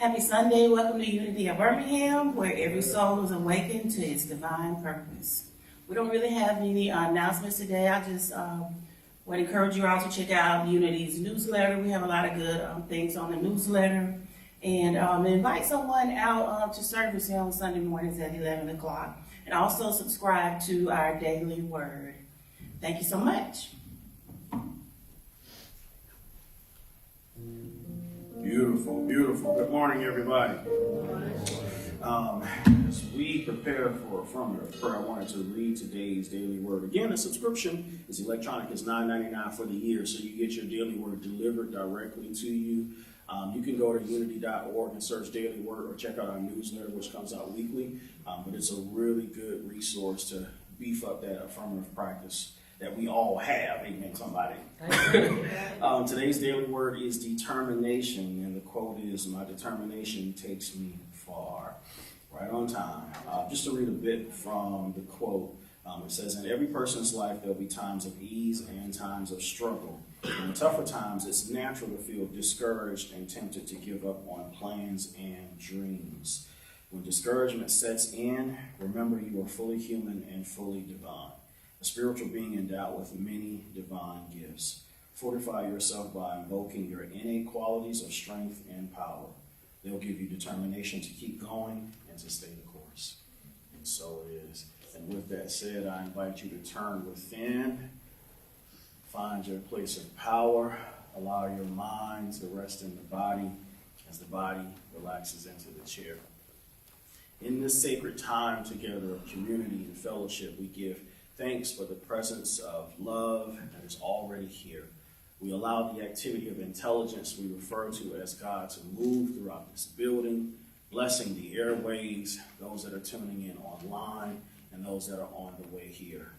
Happy Sunday. Welcome to Unity of Birmingham, where every soul is awakened to its divine purpose. We don't really have any announcements today. I just would encourage you all to check out Unity's newsletter. We have a lot of good things on the newsletter. And invite someone out to service here on Sunday mornings at 11 o'clock. And also subscribe to our daily word. Thank you so much. Beautiful, beautiful. Good morning, everybody. As we prepare for affirmative prayer, I wanted to read today's daily word. Again, the subscription is electronic. It's $9.99 for the year, so you get your daily word delivered directly to you. You can go to unity.org and search daily word, or check out our newsletter, which comes out weekly. But it's a really good resource to beef up that affirmative practice that we all have. Amen, somebody. Today's daily word is determination, and the quote is, "My determination takes me far." Right on time. Just to read a bit from the quote, it says, "In every person's life, there'll be times of ease and times of struggle. In tougher times, it's natural to feel discouraged and tempted to give up on plans and dreams. When discouragement sets in, remember you are fully human and fully divine, a spiritual being endowed with many divine gifts. Fortify yourself by invoking your innate qualities of strength and power. They'll give you determination to keep going and to stay the course." And so it is. And with that said, I invite you to turn within, find your place of power, allow your mind to rest in the body as the body relaxes into the chair. In this sacred time together of community and fellowship, we give thanks for the presence of love that is already here. We allow the activity of intelligence we refer to as God to move throughout this building, blessing the airways, those that are tuning in online, and those that are on the way here.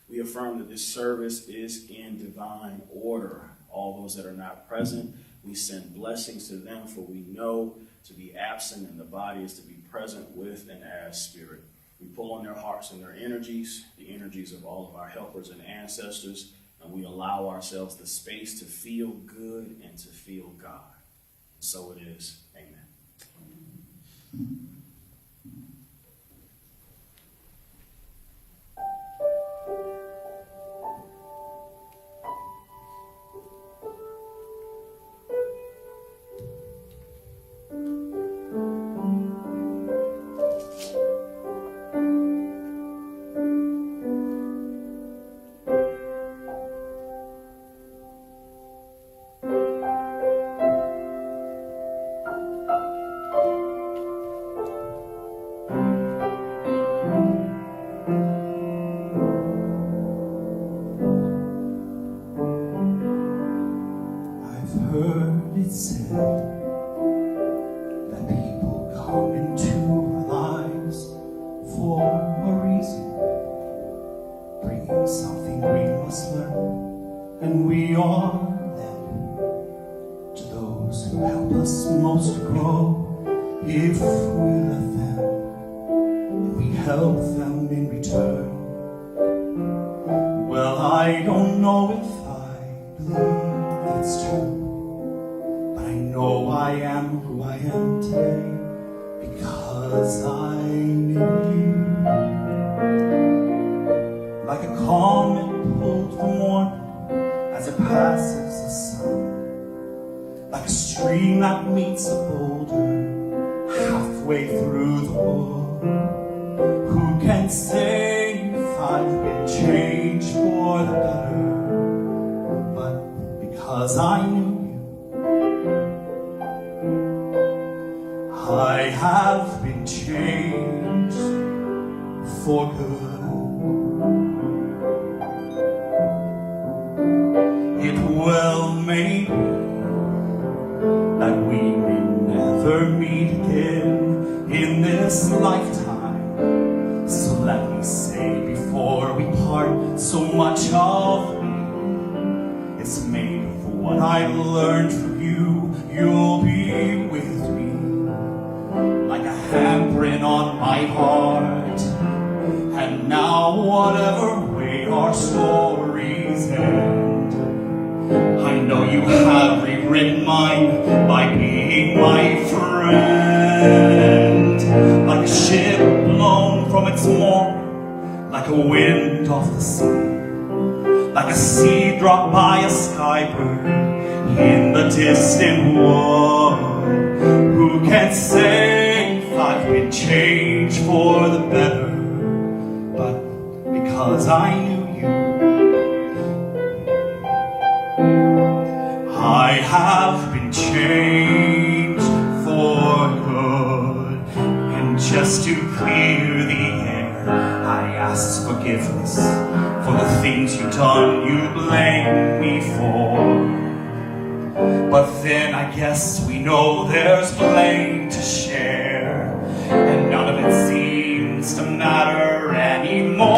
We affirm that this service is in divine order. All those that are not present, we send blessings to them, for we know to be absent in the body is to be present with and as spirit. We pull on their hearts and their energies, the energies of all of our helpers and ancestors, and we allow ourselves the space to feel good and to feel God. And so it is. Amen. I know you have rewritten mine by being my friend. a wind off the sea, like a seed dropped by a skybird in the distant wood. Who can say if I've been changed for the better? But because I knew you, I have been changed for good. And just to clear the air, I ask forgiveness for the things you've done, you blame me for. But then I guess we know there's blame to share, and none of it seems to matter anymore.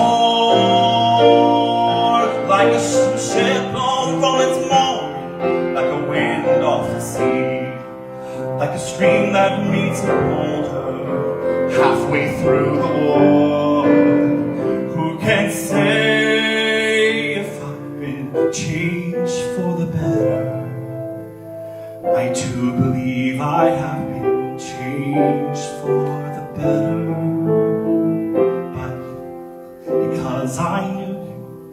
Like a ship blown from its mooring, like a wind off the sea, like a stream that meets a boulder halfway through the war. Who can say if I've been changed for the better? I do believe I have been changed for the better. But because I knew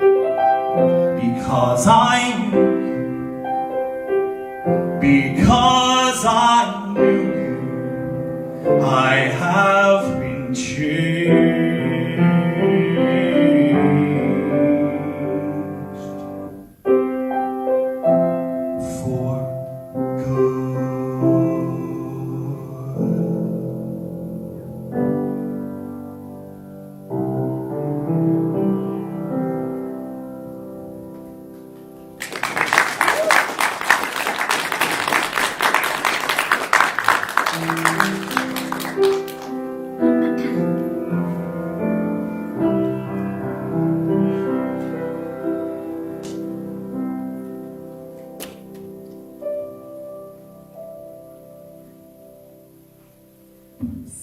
you, because I knew you, because I knew you, I have been changed for good.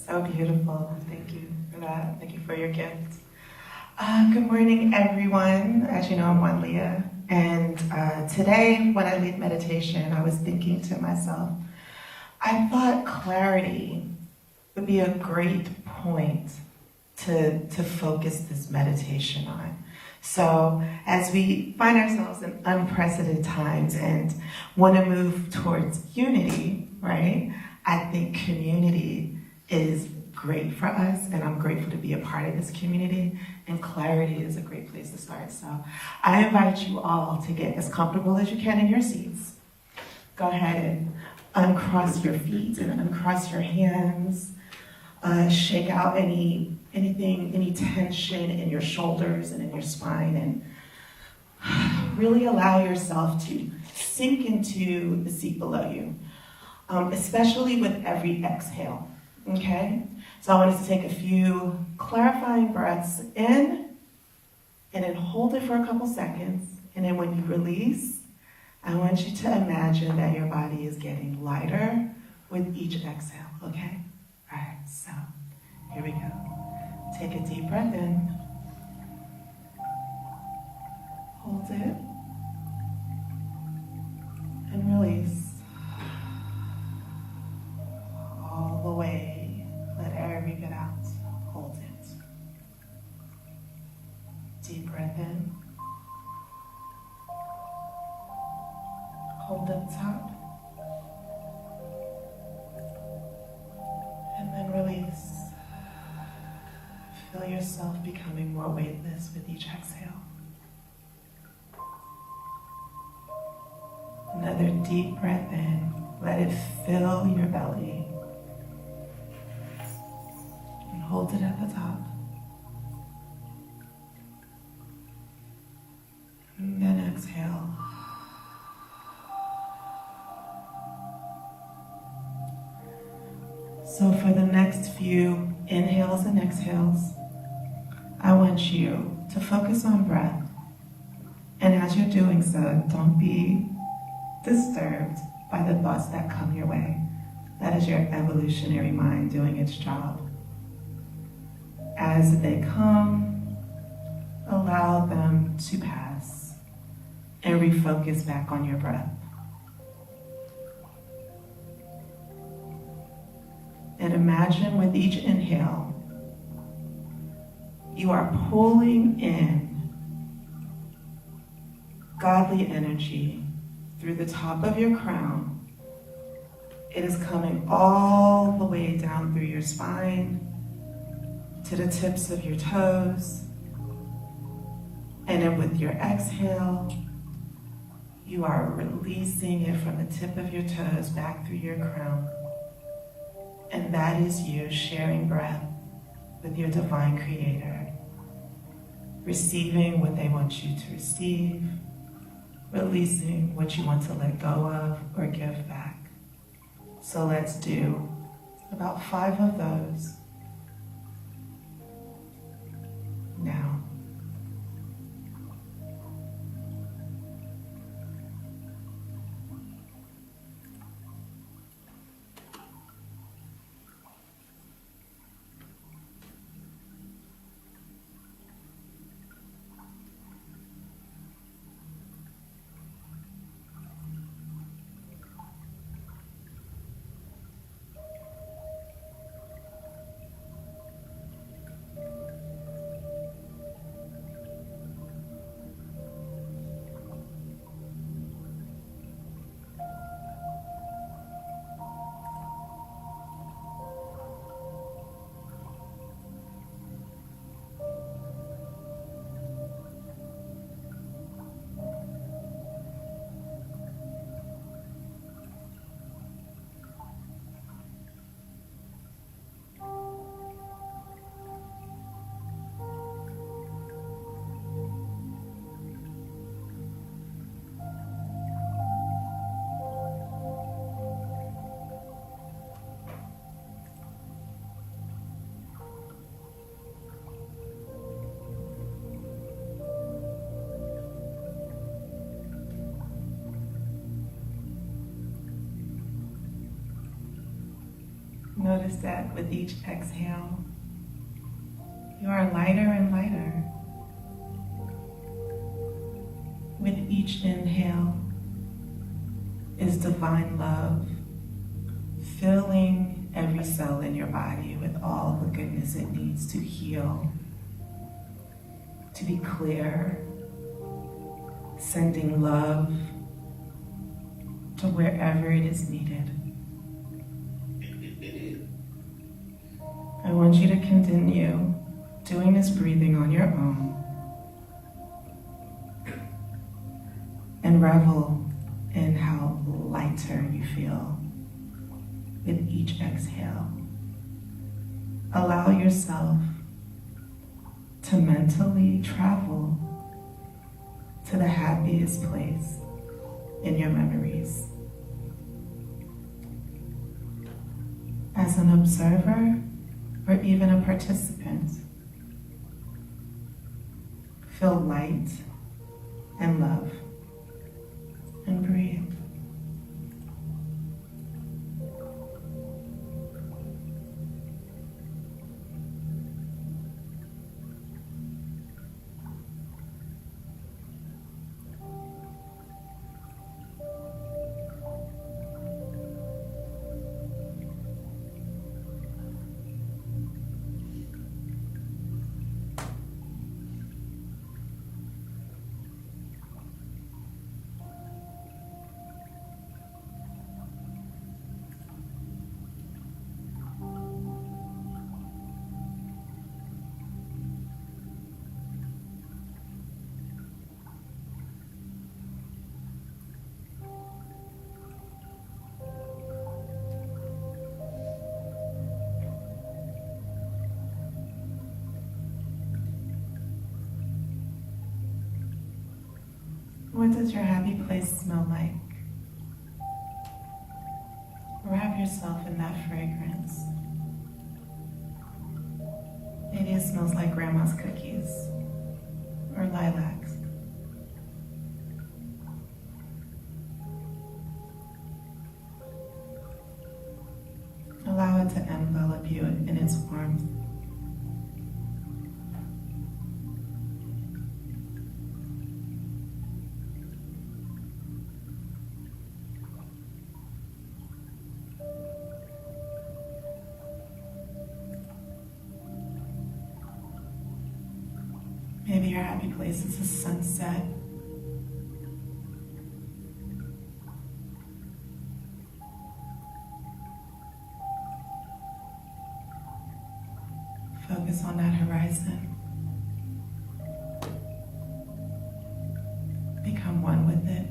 So beautiful. Thank you for that. Thank you for your gift. Good morning, everyone. As you know, I'm Juan Leah. And today, when I lead meditation, I was thinking to myself, I thought clarity would be a great point to focus this meditation on. So as we find ourselves in unprecedented times and want to move towards unity, right? I think community is great for us, and I'm grateful to be a part of this community, and clarity is a great place to start. So I invite you all to get as comfortable as you can in your seats. Go ahead and uncross your feet and uncross your hands. Shake out any tension in your shoulders and in your spine, and really allow yourself to sink into the seat below you, especially with every exhale. Okay? So I want us to take a few clarifying breaths in, and then hold it for a couple seconds. And then when you release, I want you to imagine that your body is getting lighter with each exhale, okay? All right, so here we go. Take a deep breath in. Hold it. And release. All the way. Let every bit out. Hold it. Deep breath in. Hold at the top. And then release. Feel yourself becoming more weightless with each exhale. Another deep breath in. Let it fill your belly. And hold it at the top. And then exhale. So for the next few inhales and exhales, I want you to focus on breath. And as you're doing so, don't be disturbed by the thoughts that come your way. That is your evolutionary mind doing its job. As they come, allow them to pass and refocus back on your breath. And imagine with each inhale, You are pulling in godly energy through the top of your crown. It is coming all the way down through your spine to the tips of your toes. And then with your exhale, you are releasing it from the tip of your toes back through your crown. And that is you sharing breath with your divine creator, receiving what they want you to receive, releasing what you want to let go of or give back. So let's do about 5 of those now. Notice that with each exhale, you are lighter and lighter. With each inhale is divine love, filling every cell in your body with all the goodness it needs to heal, to be clear, sending love to wherever it is needed. I want you to continue doing this breathing on your own and revel in how lighter you feel with each exhale. Allow yourself to mentally travel to the happiest place in your memories. As an observer, or even a participant, feel light and love and breathe. What does your happy place smell like? Wrap yourself in that fragrance. Maybe it smells like grandma's cookies or lilacs. Allow it to envelop you in its warmth. Maybe your happy place is a sunset. Focus on that horizon. Become one with it.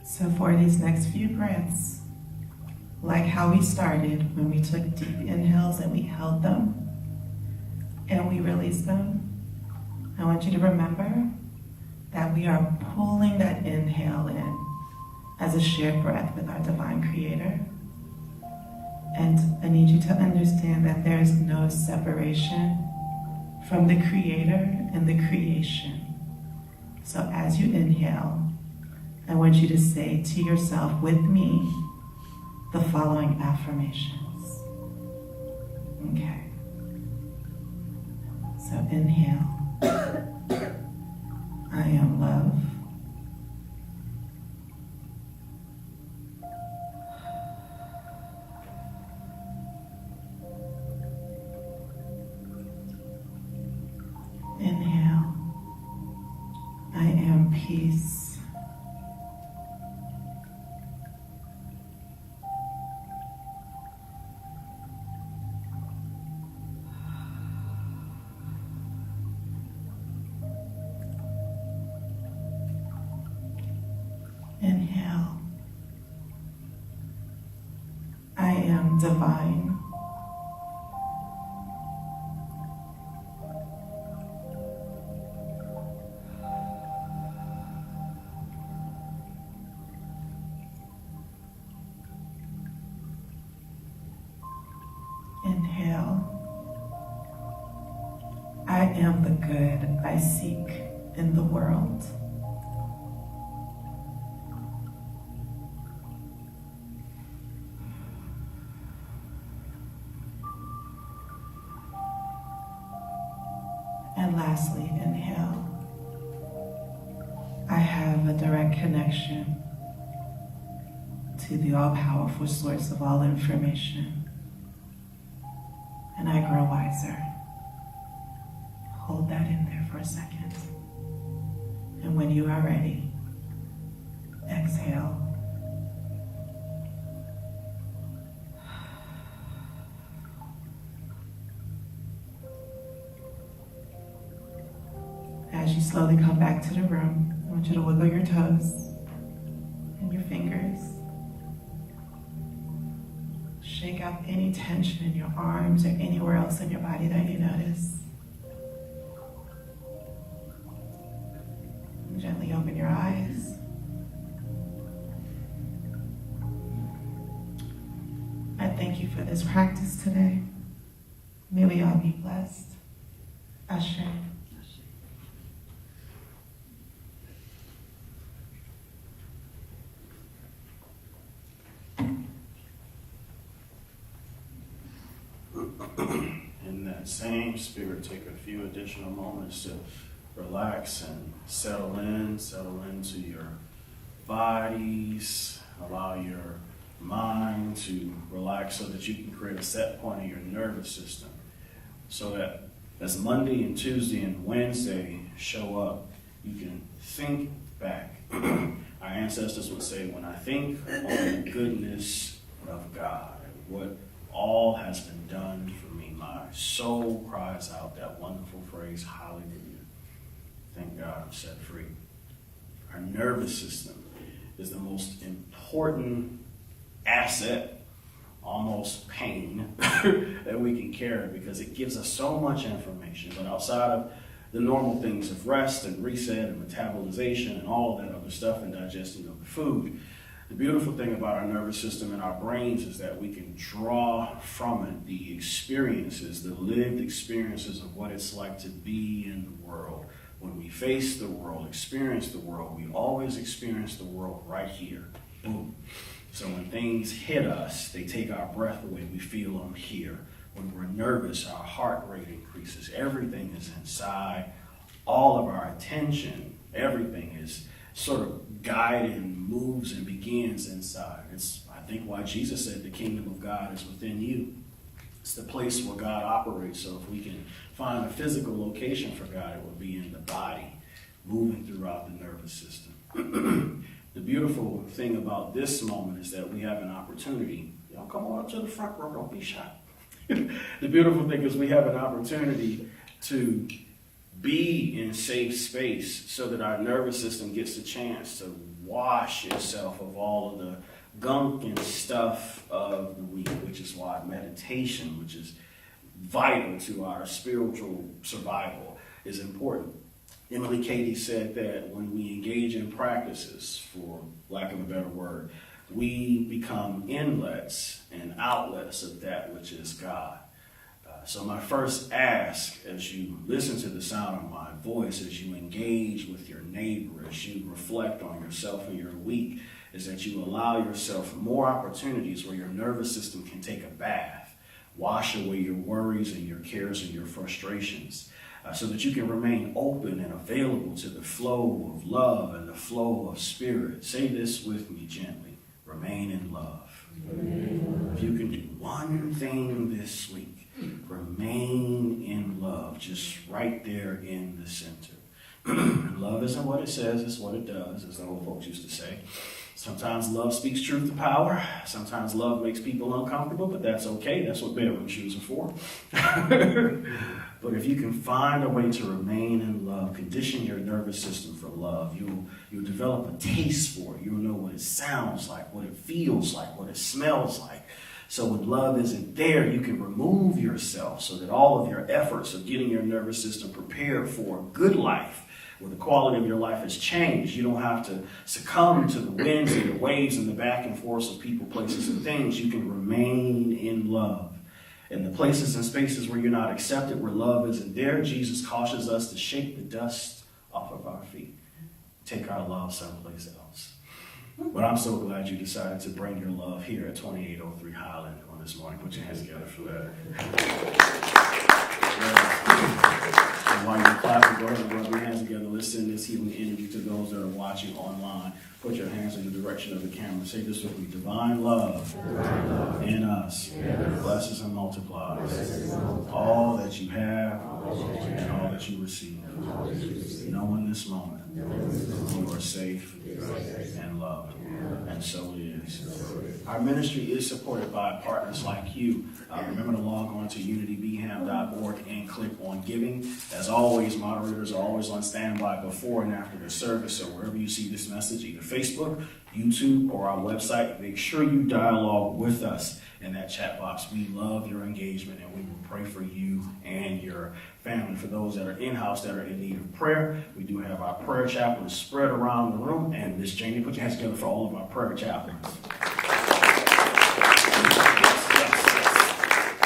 So for these next few breaths, like how we started when we took deep inhales and we held them and we released them, I want you to remember that we are pulling that inhale in as a shared breath with our divine creator. And I need you to understand that there is no separation from the creator and the creation. So as you inhale, I want you to say to yourself with me the following affirmations. Okay. So inhale. I am love. Inhale. I am peace. Inhale. I am divine. Inhale. I am the good I seek in the world. And lastly, inhale. I have a direct connection to the all-powerful source of all information. And I grow wiser. Hold that in there for a second. And when you are ready, exhale. As you slowly come back to the room, I want you to wiggle your toes and your fingers. Shake out any tension in your arms or anywhere else in your body that you notice. And gently open your eyes. I thank you for this practice today. May we all be blessed. Ashe. In that same spirit, take a few additional moments to relax and settle into your bodies. Allow your mind to relax so that you can create a set point in your nervous system. So that as Monday and Tuesday and Wednesday show up, you can think back. Our ancestors would say, when I think on the goodness of God, what all has been done for me, my soul cries out that wonderful phrase, hallelujah. Thank God I'm set free. Our nervous system is the most important asset, almost pain, that we can carry, because it gives us so much information. But outside of the normal things of rest and reset and metabolization and all of that other stuff and digesting of the food, the beautiful thing about our nervous system and our brains is that we can draw from it the experiences, the lived experiences of what it's like to be in the world. When we face the world, experience the world, we always experience the world right here. Boom. So when things hit us, they take our breath away, we feel them here. When we're nervous, our heart rate increases. Everything is inside. All of our attention, everything is sort of guided and moves and begins inside. It's, I think, why Jesus said the kingdom of God is within you. It's the place where God operates. So if we can find a physical location for God, it will be in the body, moving throughout the nervous system. The beautiful thing about this moment is that we have an opportunity. Y'all come on up to the front row, don't be shy. The beautiful thing is we have an opportunity to be in safe space so that our nervous system gets a chance to wash itself of all of the gunk and stuff of the week, which is why meditation, which is vital to our spiritual survival, is important. Emily Cady said that when we engage in practices, for lack of a better word, we become inlets and outlets of that which is God. So my first ask, as you listen to the sound of my voice, as you engage with your neighbor, as you reflect on yourself and your week, is that you allow yourself more opportunities where your nervous system can take a bath, wash away your worries and your cares and your frustrations, so that you can remain open and available to the flow of love and the flow of spirit. Say this with me gently. Remain in love. If you can do one thing this week, remain in love, just right there in the center. Love isn't what it says, it's what it does, as the old folks used to say. Sometimes love speaks truth to power. Sometimes love makes people uncomfortable, but that's okay. That's what bedroom shoes are for. But if you can find a way to remain in love, condition your nervous system for love, you'll develop a taste for it. You'll know what it sounds like, what it feels like, what it smells like. So when love isn't there, you can remove yourself so that all of your efforts of getting your nervous system prepared for a good life, where the quality of your life has changed. You don't have to succumb to the winds and the waves and the back and forth of people, places, and things. You can remain in love. In the places and spaces where you're not accepted, where love isn't there, Jesus cautions us to shake the dust off of our feet. Take our love someplace else. But I'm so glad you decided to bring your love here at 2803 Highland on this morning. Put your hands together for that. And while you're clapping, go ahead and rub your hands together. Let's send this healing energy to those that are watching online. Put your hands in the direction of the camera. Say this with me. Divine love in us blesses and multiplies all that you have and all that you receive. Know in this moment you are safe and loved. And so it is. Our ministry is supported by partners like you. Remember to log on to unitybham.org and click on giving. As always, moderators are always on standby before and after the service. So wherever you see this message, either Facebook, YouTube, or our website, make sure you dialogue with us in that chat box. We love your engagement, and we will pray for you and your family. For those that are in-house that are in need of prayer, we do have our prayer chaplains spread around the room. And Miss Janie, put your hands together for all of our prayer chaplains.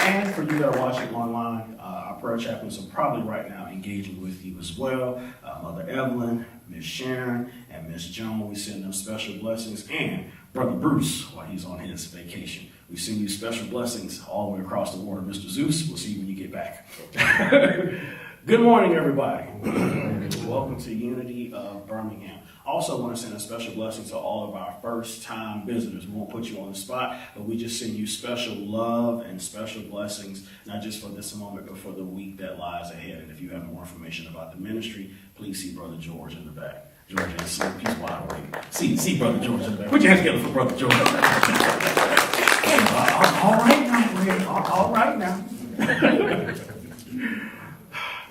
And for you that are watching online, our prayer chaplains are probably right now engaging with you as well. Mother Evelyn, Miss Sharon, and Miss Joan, we send them special blessings. And Brother Bruce, while he's on his vacation, we send you special blessings all the way across the water. Mr. Zeus, we'll see you when you get back. Good morning, everybody. Welcome to Unity of Birmingham. Also want to send a special blessing to all of our first-time visitors. We won't put you on the spot, but we just send you special love and special blessings, not just for this moment, but for the week that lies ahead. And if you have more information about the ministry, please see Brother George in the back. George ain't asleep. He's wide awake. See Brother George in the back. Put your hands together for Brother George. All right now, Red. All right now.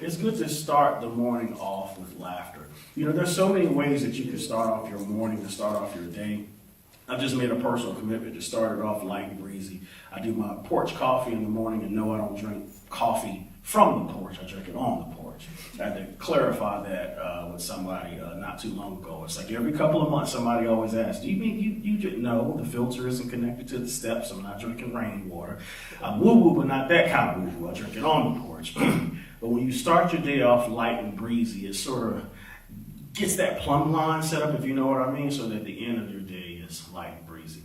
It's good to start the morning off with laughter. You know, there's so many ways that you can start off your morning, to start off your day. I've just made a personal commitment to start it off light and breezy. I do my porch coffee in the morning, and no, I don't drink coffee from the porch. I drink it on the porch. I had to clarify that with somebody not too long ago. It's like every couple of months, somebody always asks, do you mean you just, no, the filter isn't connected to the steps. I'm not drinking rainwater. I'm woo-woo, but not that kind of woo-woo. I drink it on the porch. But when you start your day off light and breezy, it sort of gets that plumb line set up, if you know what I mean, so that the end of your day is light and breezy.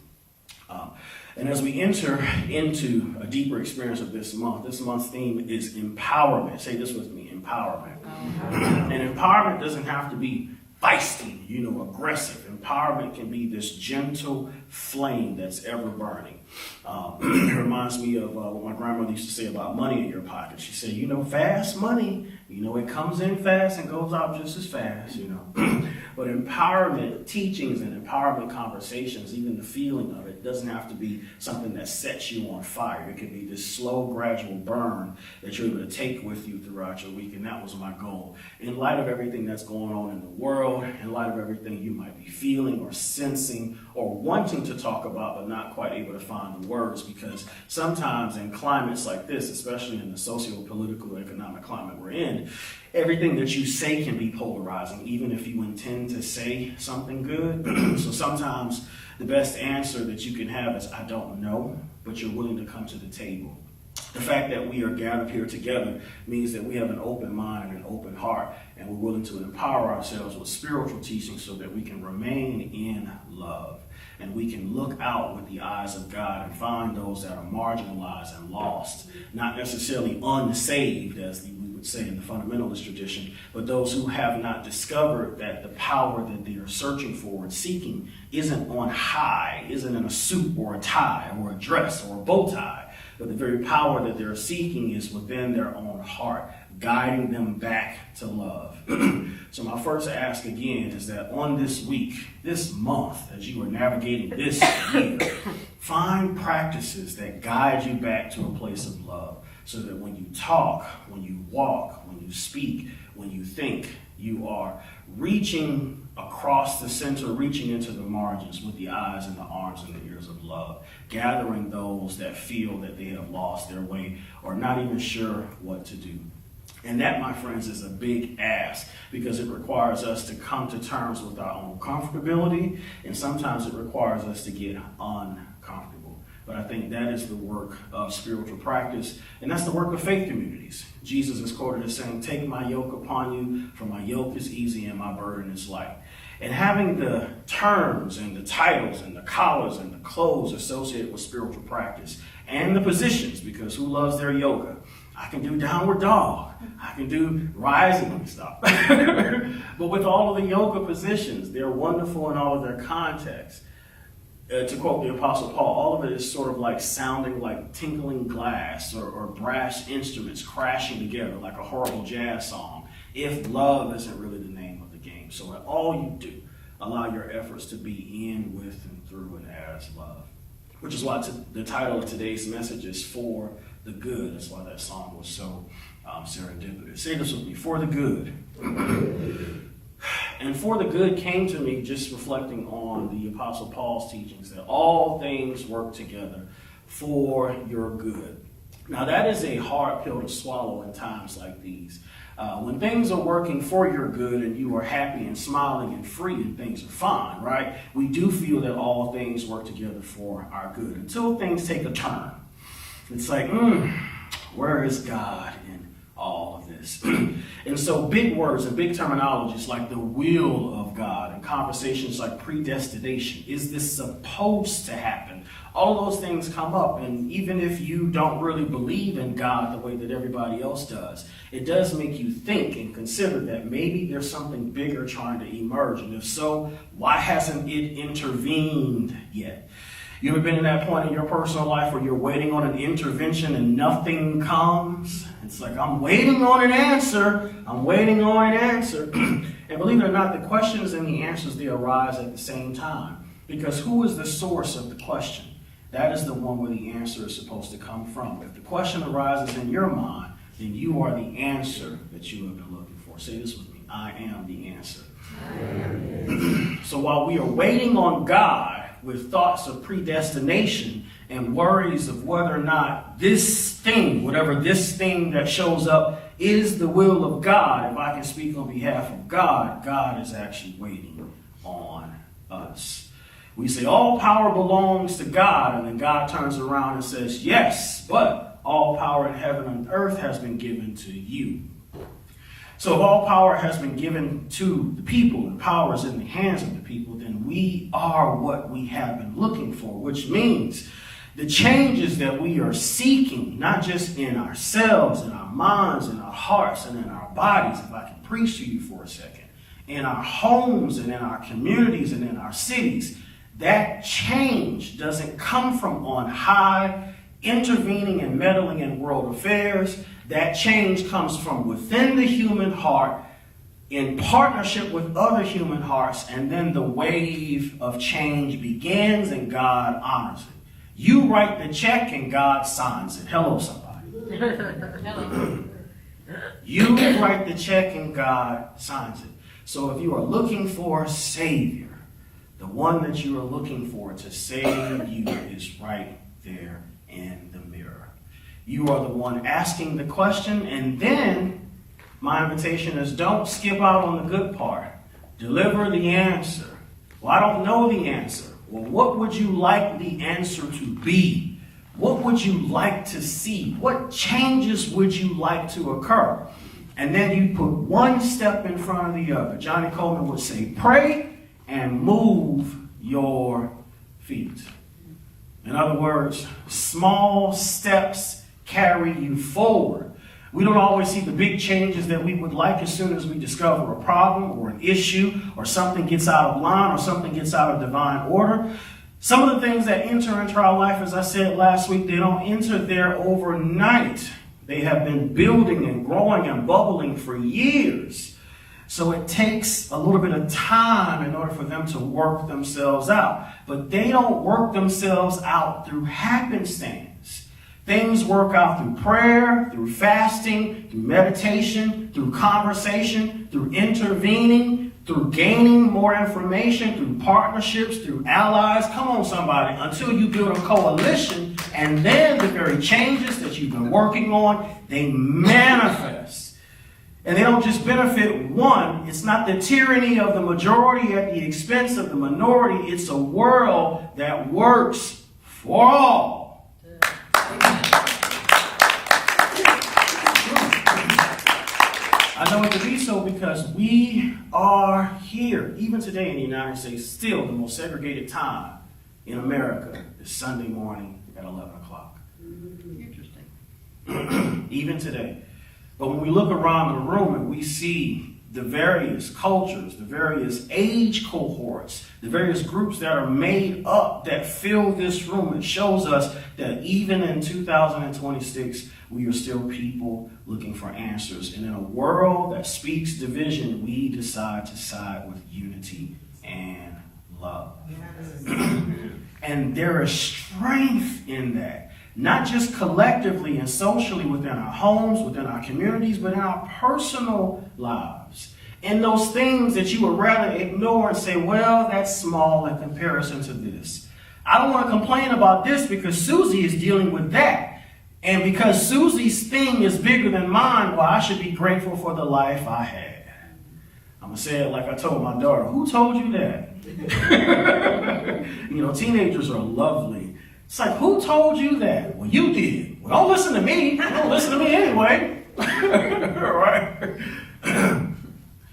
And as we enter into a deeper experience of this month's theme is empowerment. Say this with me, empowerment. And empowerment doesn't have to be feisty, aggressive. Empowerment can be this gentle flame that's ever burning. It reminds me of what my grandmother used to say about money in your pocket. She said, fast money, it comes in fast and goes out just as fast, But empowerment teachings and empowerment conversations, even the feeling of it, doesn't have to be something that sets you on fire. It can be this slow, gradual burn that you're able to take with you throughout your week, and that was my goal. In light of everything that's going on in the world, in light of everything you might be feeling or sensing or wanting to talk about but not quite able to find the words, because sometimes in climates like this, especially in the socio-political economic climate we're in, everything that you say can be polarizing, even if you intend to say something good. So sometimes the best answer that you can have is, I don't know, but you're willing to come to the table. The fact that we are gathered here together means that we have an open mind and an open heart, and we're willing to empower ourselves with spiritual teaching so that we can remain in love. And we can look out with the eyes of God and find those that are marginalized and lost, not necessarily unsaved, as we would say in the fundamentalist tradition, but those who have not discovered that the power that they are searching for and seeking isn't on high, isn't in a suit or a tie or a dress or a bow tie, but the very power that they're seeking is within their own heart, guiding them back to love. So my first ask again is that on this week, this month, as you are navigating this year, find practices that guide you back to a place of love, so that when you talk, when you walk, when you speak, when you think, you are reaching across the center, reaching into the margins with the eyes and the arms and the ears of love, gathering those that feel that they have lost their way or not even sure what to do. And that, my friends, is a big ask, because it requires us to come to terms with our own comfortability, and sometimes it requires us to get uncomfortable. But I think that is the work of spiritual practice, and that's the work of faith communities. Jesus is quoted as saying, "Take my yoke upon you, for my yoke is easy and my burden is light." And having the terms and the titles and the collars and the clothes associated with spiritual practice, and the positions, because who loves their yoga? I can do downward dog. I can do rising and stuff. But with all of the yoga positions, they're wonderful in all of their contexts. To quote the Apostle Paul, all of it is sort of like sounding like tinkling glass or brass instruments crashing together like a horrible jazz song, if love isn't really the name of the game. So in all you do, allow your efforts to be in, with, and through, and as love. Which is why the title of today's message is For the Good. That's why that song was so serendipitous. Say this with me, for the good. And for the good came to me just reflecting on the Apostle Paul's teachings, that all things work together for your good. Now that is a hard pill to swallow in times like these. When things are working for your good and you are happy and smiling and free and things are fine, right? We do feel that all things work together for our good until things take a turn. It's like, where is God in all of this? And so big words and big terminologies like the will of God and conversations like predestination. Is this supposed to happen? All of those things come up, and even if you don't really believe in God the way that everybody else does, it does make you think and consider that maybe there's something bigger trying to emerge, and if so, why hasn't it intervened yet? You ever been in that point in your personal life where you're waiting on an intervention and nothing comes? It's like, I'm waiting on an answer. I'm waiting on an answer. And believe it or not, the questions and the answers, they arise at the same time. Because who is the source of the question? That is the one where the answer is supposed to come from. If the question arises in your mind, then you are the answer that you have been looking for. Say this with me. I am the answer. So while we are waiting on God with thoughts of predestination and worries of whether or not this thing, whatever this thing that shows up, is the will of God, if I can speak on behalf of God, God is actually waiting on us. We say all power belongs to God, and then God turns around and says, yes, but all power in heaven and earth has been given to you. So if all power has been given to the people and power is in the hands of the people, then we are what we have been looking for, which means the changes that we are seeking, not just in ourselves, in our minds, in our hearts, and in our bodies, if I can preach to you for a second, in our homes and in our communities and in our cities, that change doesn't come from on high, intervening and meddling in world affairs. That change comes from within the human heart in partnership with other human hearts, and then the wave of change begins and God honors it. You write the check and God signs it. Hello, somebody. Hello. You write the check and God signs it. So if you are looking for a Savior, the one that you are looking for to save you is right there in the mirror. You are the one asking the question, and then my invitation is don't skip out on the good part. Deliver the answer. Well, I don't know the answer. Well, what would you like the answer to be? What would you like to see? What changes would you like to occur? And then you put one step in front of the other. Johnny Coleman would say, pray and move your feet. In other words, small steps carry you forward. We don't always see the big changes that we would like as soon as we discover a problem or an issue or something gets out of line or something gets out of divine order. Some of the things that enter into our life, as I said last week, they don't enter there overnight. They have been building and growing and bubbling for years. So it takes a little bit of time in order for them to work themselves out. But they don't work themselves out through happenstance. Things work out through prayer, through fasting, through meditation, through conversation, through intervening, through gaining more information, through partnerships, through allies. Come on, somebody, until you build a coalition, and then the very changes that you've been working on, they manifest. And they don't just benefit one. It's not the tyranny of the majority at the expense of the minority. It's a world that works for all. I know it to be so because we are here, even today in the United States, still the most segregated time in America is Sunday morning at 11 o'clock. Interesting. Even today. But when we look around the room and we see the various cultures, the various age cohorts, the various groups that are made up that fill this room, it shows us that even in 2026, we are still people looking for answers. And in a world that speaks division, we decide to side with unity and love. And there is strength in that. Not just collectively and socially within our homes, within our communities, but in our personal lives. And those things that you would rather ignore and say, well, that's small in comparison to this. I don't want to complain about this because Susie is dealing with that. And because Susie's thing is bigger than mine, well, I should be grateful for the life I had. I'm going to say it like I told my daughter. Who told you that? You know, teenagers are lovely. It's like, who told you that? Well, you did. Well, don't listen to me. Don't listen to me anyway. Right?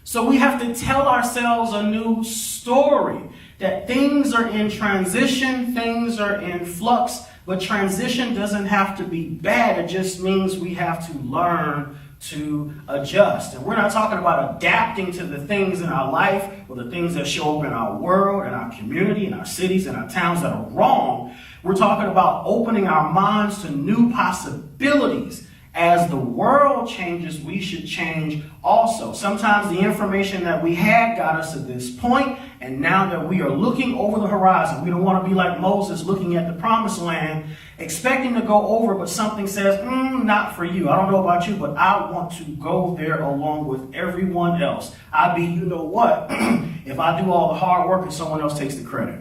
So we have to tell ourselves a new story. That things are in transition, things are in flux, but transition doesn't have to be bad. It just means we have to learn to adjust. And we're not talking about adapting to the things in our life or the things that show up in our world, in our community, in our cities, in our towns that are wrong. We're talking about opening our minds to new possibilities as the world changes, we should change also. Sometimes the information that we had got us to this point, and now that we are looking over the horizon, we don't want to be like Moses looking at the promised land, expecting to go over, but something says, not for you. I don't know about you, but I want to go there along with everyone else. I be, you know what, if I do all the hard work and someone else takes the credit.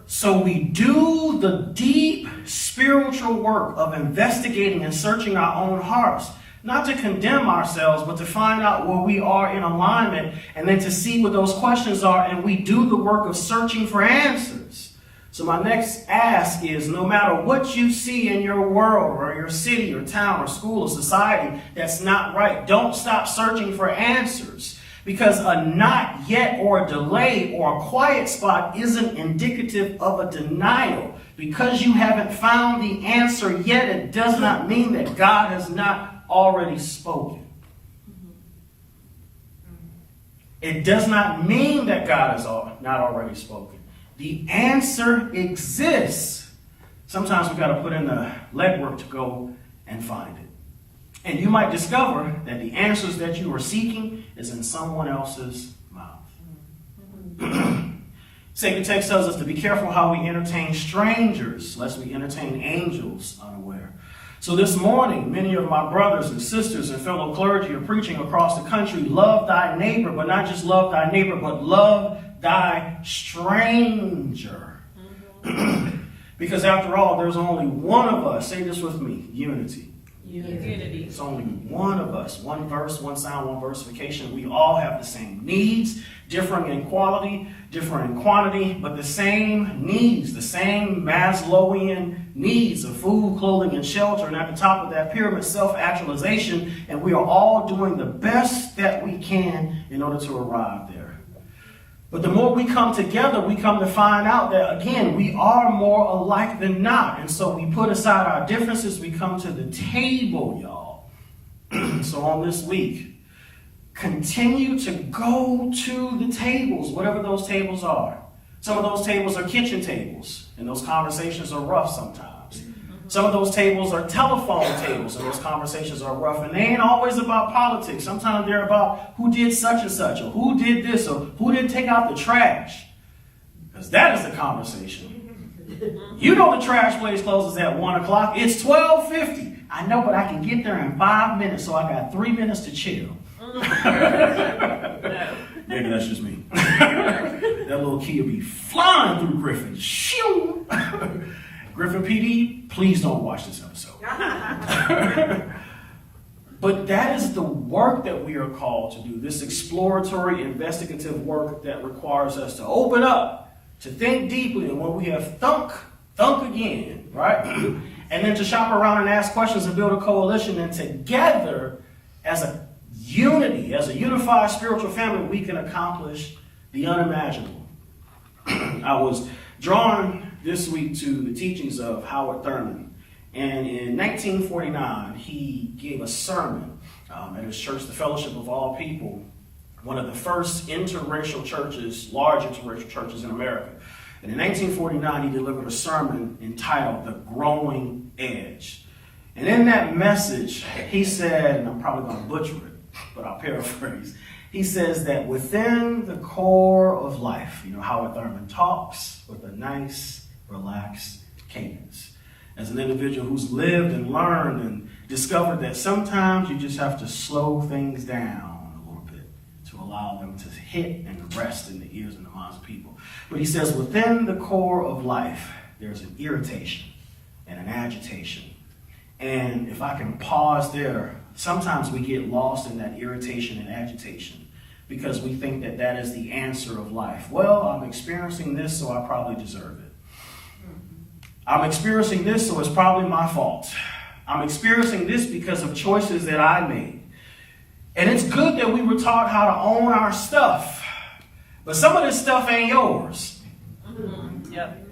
So we do the deep spiritual work of investigating and searching our own hearts, not to condemn ourselves, but to find out where we are in alignment and then to see what those questions are. And we do the work of searching for answers. So my next ask is, no matter what you see in your world or your city or town or school or society that's not right, don't stop searching for answers. Because a not yet or a delay or a quiet spot isn't indicative of a denial. Because you haven't found the answer yet, it does not mean that God has not already spoken. It does not mean that God has not already spoken. The answer exists. Sometimes we've got to put in the legwork to go and find it. And you might discover that the answers that you are seeking is in someone else's mouth. Sacred text tells us to be careful how we entertain strangers, lest we entertain angels unaware. So this morning, many of my brothers and sisters and fellow clergy are preaching across the country, love thy neighbor, but not just love thy neighbor, but love thy stranger. Because after all, there's only one of us, say this with me, unity. Unity. It's only one of us, one verse, one sound, one versification. We all have the same needs, differing in quality, differing in quantity, but the same needs, the same Maslowian needs of food, clothing, and shelter. And at the top of that pyramid, self-actualization. And we are all doing the best that we can in order to arrive there. But the more we come together, we come to find out that, again, we are more alike than not. And so we put aside our differences, we come to the table, y'all. So on this week, continue to go to the tables, whatever those tables are. Some of those tables are kitchen tables, and those conversations are rough sometimes. Some of those tables are telephone tables, and those conversations are rough. And they ain't always about politics. Sometimes they're about who did such and such, or who did this, or who didn't take out the trash. Because that is the conversation. You know the trash place closes at 1 o'clock. It's 12:50. I know, but I can get there in 5 minutes, so I got 3 minutes to chill. Maybe that's just me. That little key will be flying through Griffin. Shoo! Griffin PD, please don't watch this episode. But that is the work that we are called to do, this exploratory, investigative work that requires us to open up, to think deeply, and when we have thunk again, right? And then to shop around and ask questions and build a coalition, and together, as a unity, as a unified spiritual family, we can accomplish the unimaginable. I was drawn this week to the teachings of Howard Thurman. And in 1949, he gave a sermon at his church, the Fellowship of All People, one of the first interracial churches, large interracial churches in America. And in 1949, he delivered a sermon entitled The Growing Edge. And in that message, he said, and I'm probably going to butcher it, but I'll paraphrase. He says that within the core of life, Howard Thurman talks with a nice, relaxed cadence. As an individual who's lived and learned and discovered that sometimes you just have to slow things down a little bit to allow them to hit and rest in the ears and the minds of people. But he says within the core of life, there's an irritation and an agitation. And if I can pause there, sometimes we get lost in that irritation and agitation because we think that that is the answer of life. Well, I'm experiencing this, so I probably deserve it. I'm experiencing this, so it's probably my fault. I'm experiencing this because of choices that I made. And it's good that we were taught how to own our stuff. But some of this stuff ain't yours. Yep.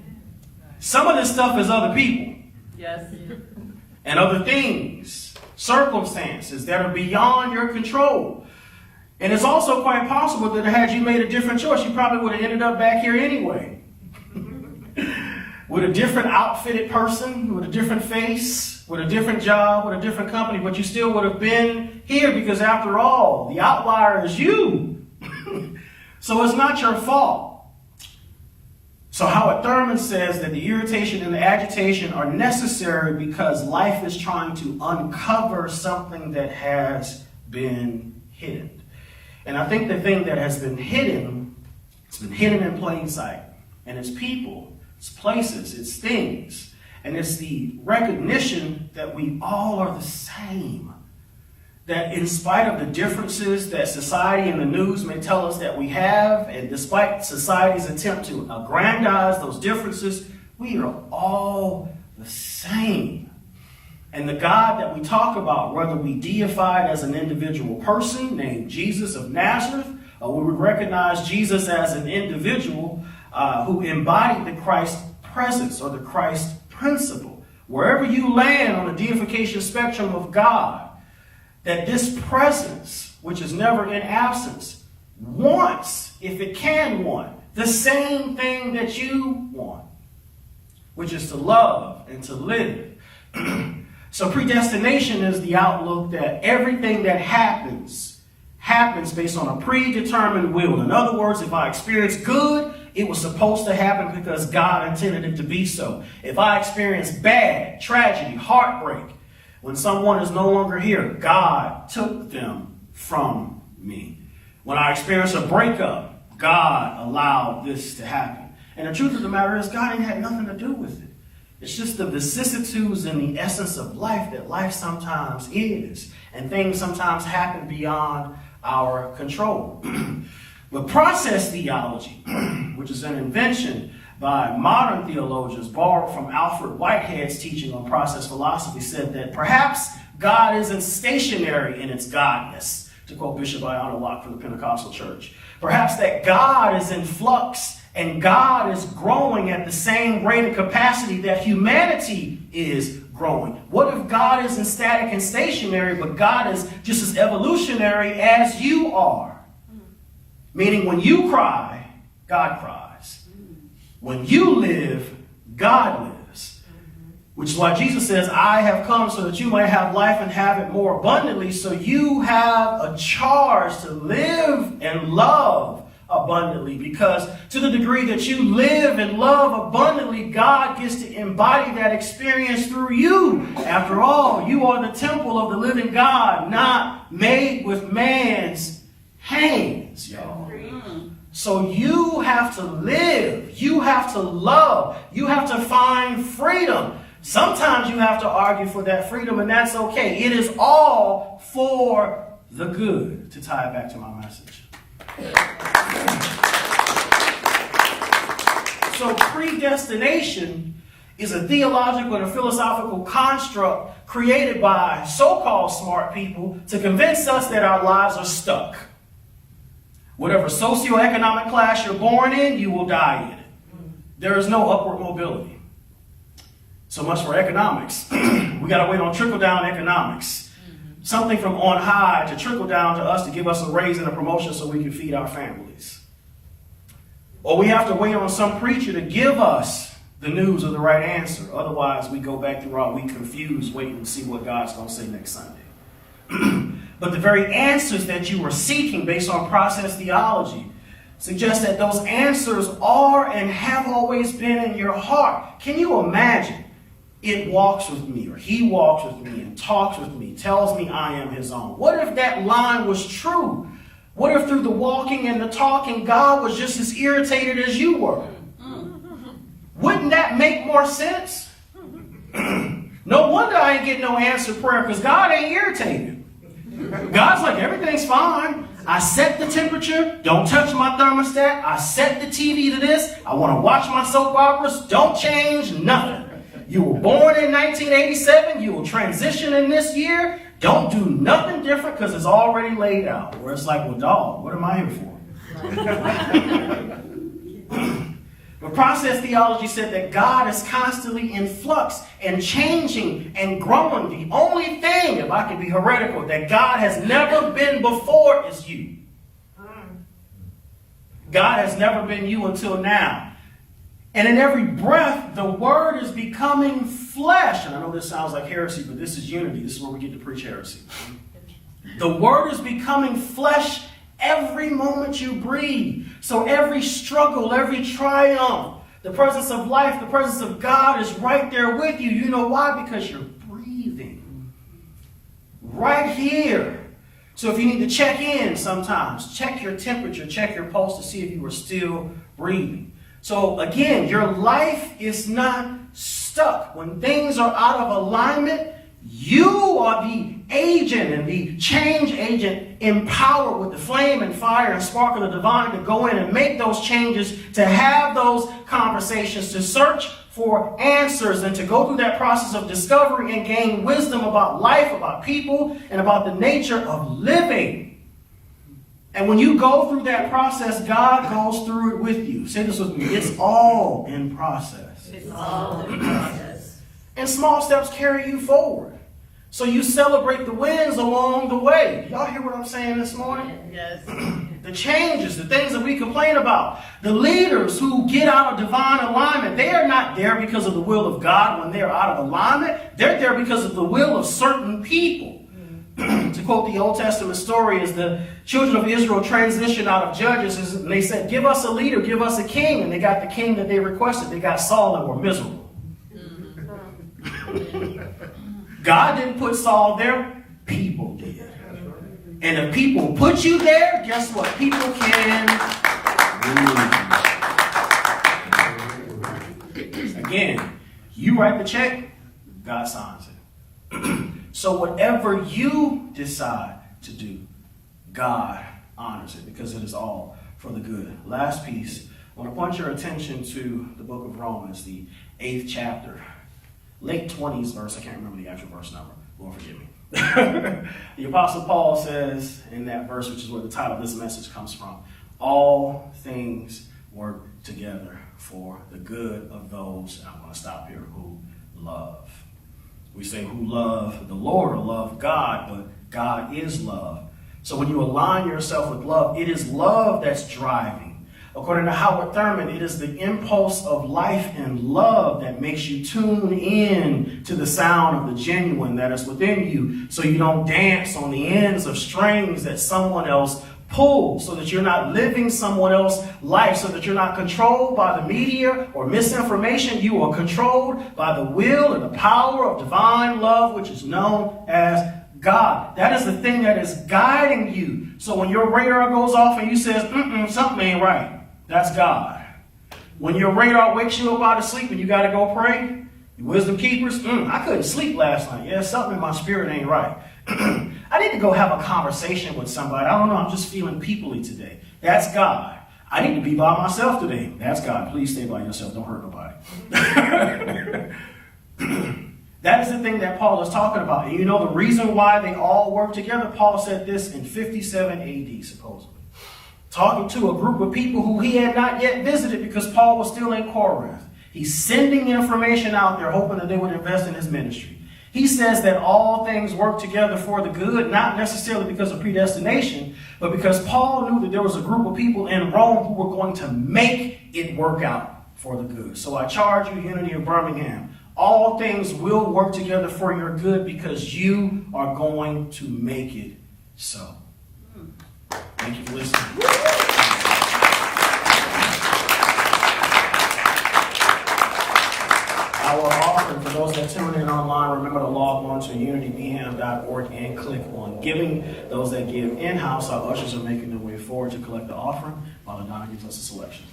Some of this stuff is other people. Yes. And other things, circumstances that are beyond your control. And it's also quite possible that had you made a different choice, you probably would have ended up back here anyway. with a different outfitted person, with a different face, with a different job, with a different company, but you still would have been here because after all, the outlier is you. So it's not your fault. So Howard Thurman says that the irritation and the agitation are necessary because life is trying to uncover something that has been hidden. And I think the thing that has been hidden, it's been hidden in plain sight. And it's people, it's places, it's things. And it's the recognition that we all are the same. That in spite of the differences that society and the news may tell us that we have, and despite society's attempt to aggrandize those differences, we are all the same. And the God that we talk about, whether we deify it as an individual person named Jesus of Nazareth, or we would recognize Jesus as an individual who embodied the Christ presence or the Christ principle, wherever you land on the deification spectrum of God, that this presence, which is never in absence, wants, if it can want, the same thing that you want, which is to love and to live. So predestination is the outlook that everything that happens based on a predetermined will. In other words, if I experience good, it was supposed to happen because God intended it to be so. If I experience bad, tragedy, heartbreak, when someone is no longer here, God took them from me. When I experience a breakup, God allowed this to happen. And the truth of the matter is, God ain't had nothing to do with it. It's just the vicissitudes and the essence of life that life sometimes is. And things sometimes happen beyond our control. But process theology, which is an invention by modern theologians borrowed from Alfred Whitehead's teaching on process philosophy, said that perhaps God isn't stationary in its godness, to quote Bishop Ayanna Locke from the Pentecostal Church. Perhaps that God is in flux and God is growing at the same rate and capacity that humanity is growing. What if God isn't static and stationary, but God is just as evolutionary as you are? Meaning when you cry, God cries. When you live, God lives. Which is why Jesus says, I have come so that you may have life and have it more abundantly. So you have a charge to live and love abundantly, because to the degree that you live and love abundantly, God gets to embody that experience through you. After all, you are the temple of the living God, not made with man's hands, y'all. So you have to live, you have to love, you have to find freedom. Sometimes you have to argue for that freedom, and that's okay. It is all for the good, to tie it back to my message. So predestination is a theological and a philosophical construct created by so-called smart people to convince us that our lives are stuck. Whatever socioeconomic class you're born in, you will die in it. There is no upward mobility. So much for economics. We got to wait on trickle-down economics. Something from on high to trickle down to us to give us a raise and a promotion so we can feed our families. Or we have to wait on some preacher to give us the news or the right answer. Otherwise, we go back through our week confused, waiting to see what God's going to say next Sunday. But the very answers that you are seeking based on process theology suggest that those answers are and have always been in your heart. Can you imagine? It walks with me, or he walks with me and talks with me, tells me I am his own. What if that line was true? What if through the walking and the talking, God was just as irritated as you were? Wouldn't that make more sense? No wonder I ain't getting no answered prayer, because God ain't irritated. God's like, everything's fine. I set the temperature. Don't touch my thermostat. I set the TV to this. I want to watch my soap operas. Don't change nothing. You were born in 1987. You will transition in this year. Don't do nothing different because it's already laid out. Where it's like, well, dog, what am I here for? But process theology said that God is constantly in flux and changing and growing. The only thing, if I can be heretical, that God has never been before is you. God has never been you until now. And in every breath, the word is becoming flesh. And I know this sounds like heresy, but this is unity. This is where we get to preach heresy. The word is becoming flesh every moment you breathe. So every struggle, every triumph, the presence of life, the presence of God is right there with you. You know why? Because you're breathing. Right here. So if you need to check in sometimes, check your temperature, check your pulse to see if you are still breathing. So again, your life is not stuck. When things are out of alignment, you are the agent and the change agent empowered with the flame and fire and spark of the divine to go in and make those changes, to have those conversations, to search for answers, and to go through that process of discovery and gain wisdom about life, about people, and about the nature of living. And when you go through that process, God goes through it with you. Say this with me. It's all in process. It's all in process. And small steps carry you forward. So you celebrate the wins along the way. Y'all hear what I'm saying this morning? Yes. The changes, the things that we complain about. The leaders who get out of divine alignment, they are not there because of the will of God when they're out of alignment. They're there because of the will of certain people. To quote the Old Testament story, as the children of Israel transitioned out of judges, and they said, give us a leader, give us a king. And they got the king that they requested. They got Saul and were miserable. God didn't put Saul there. People did. And if people put you there, guess what? People can move. Again, you write the check, God signs it. So whatever you decide to do, God honors it because it is all for the good. Last piece, I want to point your attention to the book of Romans, the 8th chapter. Late 20s verse, I can't remember the actual verse number. Lord forgive me. The Apostle Paul says in that verse, which is where the title of this message comes from, all things work together for the good of those, and I'm going to stop here, who love. We say who love the Lord or love God, but God is love. So when you align yourself with love, it is love that's driving. According to Howard Thurman, it is the impulse of life and love that makes you tune in to the sound of the genuine that is within you, so you don't dance on the ends of strings that someone else pulls, so that you're not living someone else's life, so that you're not controlled by the media or misinformation. You are controlled by the will and the power of divine love, which is known as God. That is the thing that is guiding you. So when your radar goes off and you says, something ain't right, that's God. When your radar wakes you up out of sleep and you got to go pray, you wisdom keepers, I couldn't sleep last night. Yeah, something in my spirit ain't right. I need to go have a conversation with somebody. I don't know, I'm just feeling peoply today. That's God. I need to be by myself today. That's God. Please stay by yourself. Don't hurt nobody. That is the thing that Paul is talking about. And you know the reason why they all work together? Paul said this in 57 AD, supposedly. Talking to a group of people who he had not yet visited because Paul was still in Corinth. He's sending information out there, hoping that they would invest in his ministry. He says that all things work together for the good, not necessarily because of predestination, but because Paul knew that there was a group of people in Rome who were going to make it work out for the good. So I charge you, Unity of Birmingham, all things will work together for your good because you are going to make it so. Thank you for listening. Our offering, for those that tune in online, remember to log on to unitybham.org and click on giving. Those that give in-house, our ushers are making their way forward to collect the offering while Donna gives us a selection.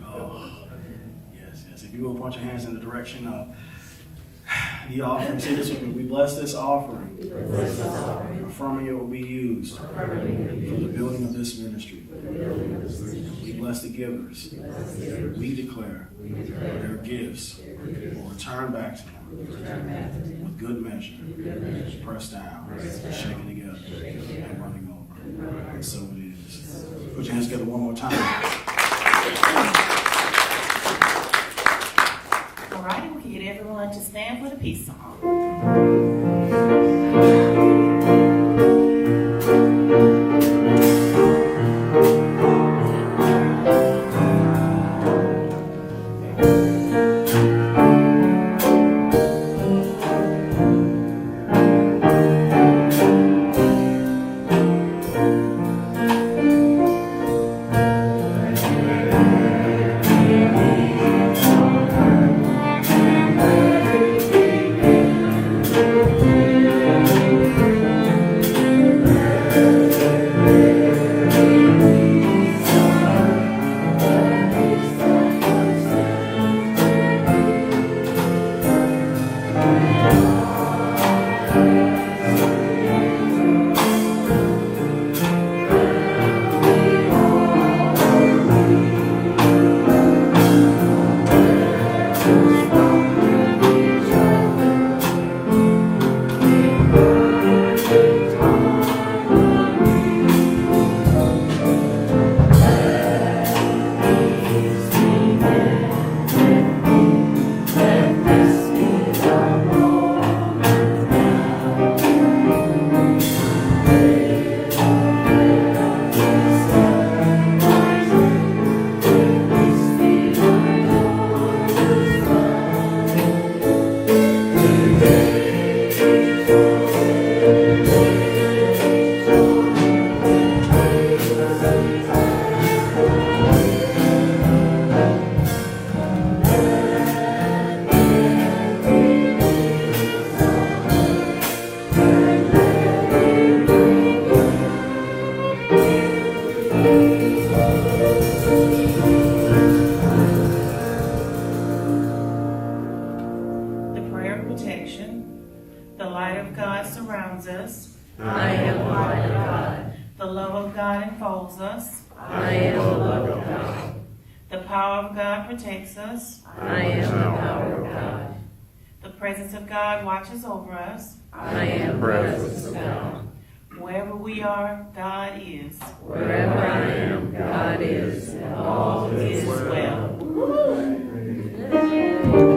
Oh, yes, yes. If you will point your hands in the direction of the offering, say this with me. We bless this offering. Affirming it will be used for the building of this ministry. We bless the givers. We declare their gifts will return back to them with good measure, pressed down, shaken together, and running over. And so it is. Put your hands together one more time. All right, we can get everyone to stand for the peace song. The light of God surrounds us. I am the light of God. The love of God enfolds us. I am the love of God. The power of God protects us. I am the power of God. The presence of God watches over us. I am the presence of God. Wherever we are, God is. Wherever I am, God is, and all is well. well.